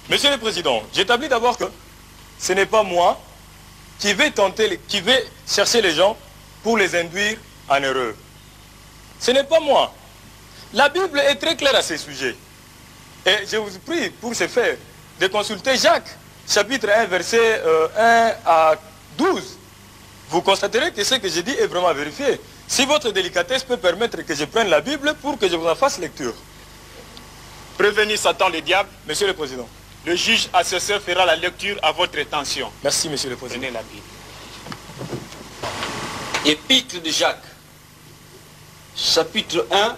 Monsieur le Président, j'établis d'abord que ce n'est pas moi qui vais chercher les gens pour les induire en erreur. Ce n'est pas moi. La Bible est très claire à ce sujet. Et je vous prie, pour ce faire, de consulter Jacques, chapitre 1, verset 1 à 12. Vous constaterez que ce que je dis est vraiment vérifié. Si votre délicatesse peut permettre que je prenne la Bible pour que je vous en fasse lecture. Prévenir Satan le diable. Monsieur le Président. Le juge assesseur fera la lecture à votre intention. Merci, Monsieur le Président. Prenez la Bible. Épître de Jacques, chapitre 1,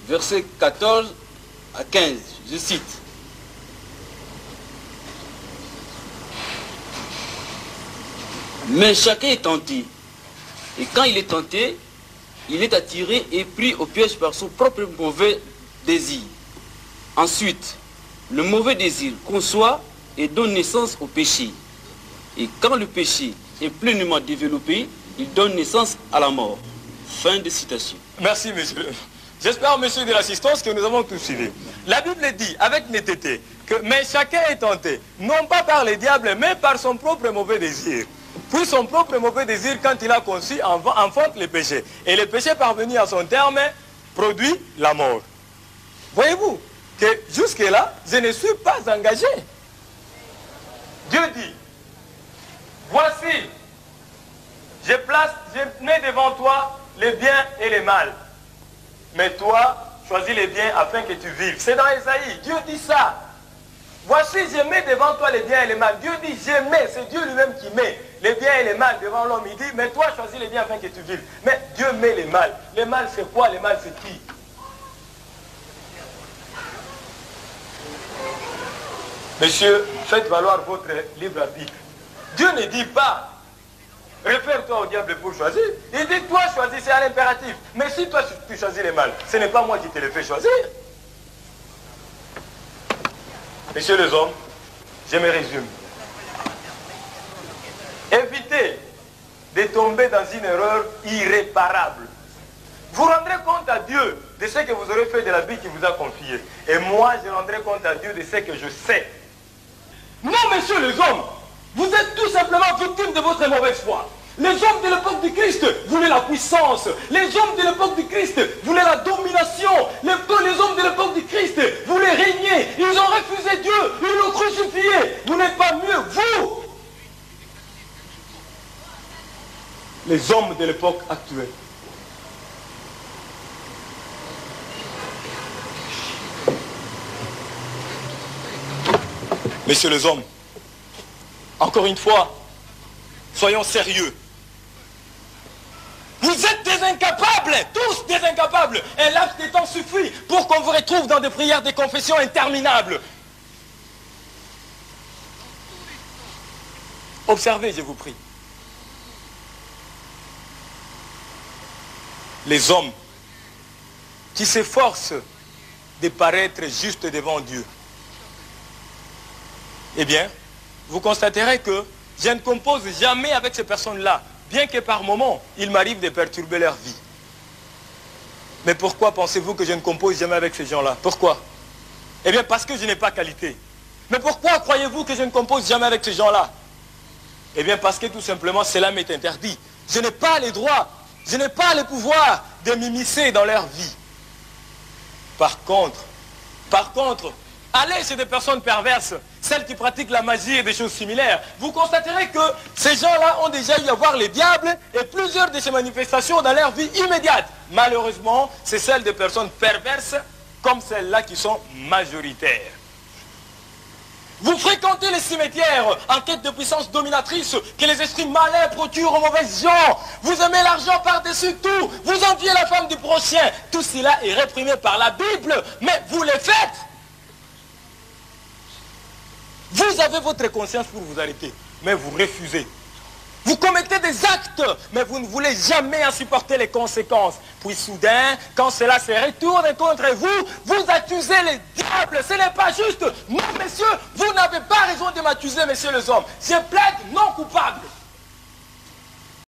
versets 14 à 15. Je cite. Mais chacun est tenté. Et quand il est tenté, il est attiré et pris au piège par son propre mauvais désir. Ensuite, le mauvais désir conçoit et donne naissance au péché. Et quand le péché est pleinement développé, il donne naissance à la mort. Fin de citation. Merci, monsieur. J'espère, monsieur de l'assistance, que nous avons tout suivi. La Bible dit, avec netteté, que mais chacun est tenté, non pas par les diables, mais par son propre mauvais désir. Puis son propre mauvais désir, quand il a conçu, enfante le péché. Et le péché parvenu à son terme, produit la mort. Voyez-vous que jusque-là, je ne suis pas engagé. Dieu dit, voici, je mets devant toi les biens et les mal. Mais toi, choisis les biens afin que tu vives. C'est dans Ésaïe, Dieu dit ça. Voici, je mets devant toi les biens et les mal. Dieu dit, je mets, c'est Dieu lui-même qui met les biens et les mal devant l'homme. Il dit, mais toi, choisis les biens afin que tu vives. Mais Dieu met les mal. Les mal, c'est quoi? Les mal, c'est qui? Monsieur, faites valoir votre libre arbitre. Dieu ne dit pas, réfère-toi au diable pour choisir. Il dit, toi, choisis, c'est un impératif. Mais si toi, tu choisis les mal, ce n'est pas moi qui te le fais choisir. Messieurs les hommes, je me résume. Évitez de tomber dans une erreur irréparable. Vous rendrez compte à Dieu de ce que vous aurez fait de la vie qu'il vous a confiée. Et moi, je rendrai compte à Dieu de ce que je sais. Non, messieurs les hommes, vous êtes tout simplement victimes de votre mauvaise foi. Les hommes de l'époque du Christ voulaient la puissance. Les hommes de l'époque du Christ voulaient la domination. Les hommes de l'époque du Christ voulaient régner. Ils ont refusé Dieu. Ils l'ont crucifié. Vous n'êtes pas mieux, vous. Les hommes de l'époque actuelle. Messieurs les hommes, encore une fois, soyons sérieux. Vous êtes des incapables, tous des incapables. Un laps de temps suffit pour qu'on vous retrouve dans des prières de confession interminables. Observez, je vous prie. Les hommes qui s'efforcent de paraître justes devant Dieu. Eh bien, vous constaterez que je ne compose jamais avec ces personnes-là, bien que par moments, il m'arrive de perturber leur vie. Mais pourquoi pensez-vous que je ne compose jamais avec ces gens-là? Pourquoi? Eh bien, parce que je n'ai pas qualité. Mais pourquoi croyez-vous que je ne compose jamais avec ces gens-là? Eh bien, parce que tout simplement, cela m'est interdit. Je n'ai pas les droits, je n'ai pas le pouvoir de m'immiscer dans leur vie. Par contre, allez chez des personnes perverses, celles qui pratiquent la magie et des choses similaires. Vous constaterez que ces gens-là ont déjà eu à voir les diables et plusieurs de ces manifestations dans leur vie immédiate. Malheureusement, c'est celles des personnes perverses comme celles-là qui sont majoritaires. Vous fréquentez les cimetières en quête de puissance dominatrice que les esprits malins procurent aux mauvaises gens. Vous aimez l'argent par-dessus tout. Vous enviez la femme du prochain. Tout cela est réprimé par la Bible, mais vous les faites. Vous avez votre conscience pour vous arrêter, mais vous refusez. Vous commettez des actes, mais vous ne voulez jamais en supporter les conséquences. Puis soudain, quand cela se retourne contre vous, vous accusez les diables. Ce n'est pas juste. Non, messieurs, vous n'avez pas raison de m'accuser, messieurs les hommes. Je plaide non coupable.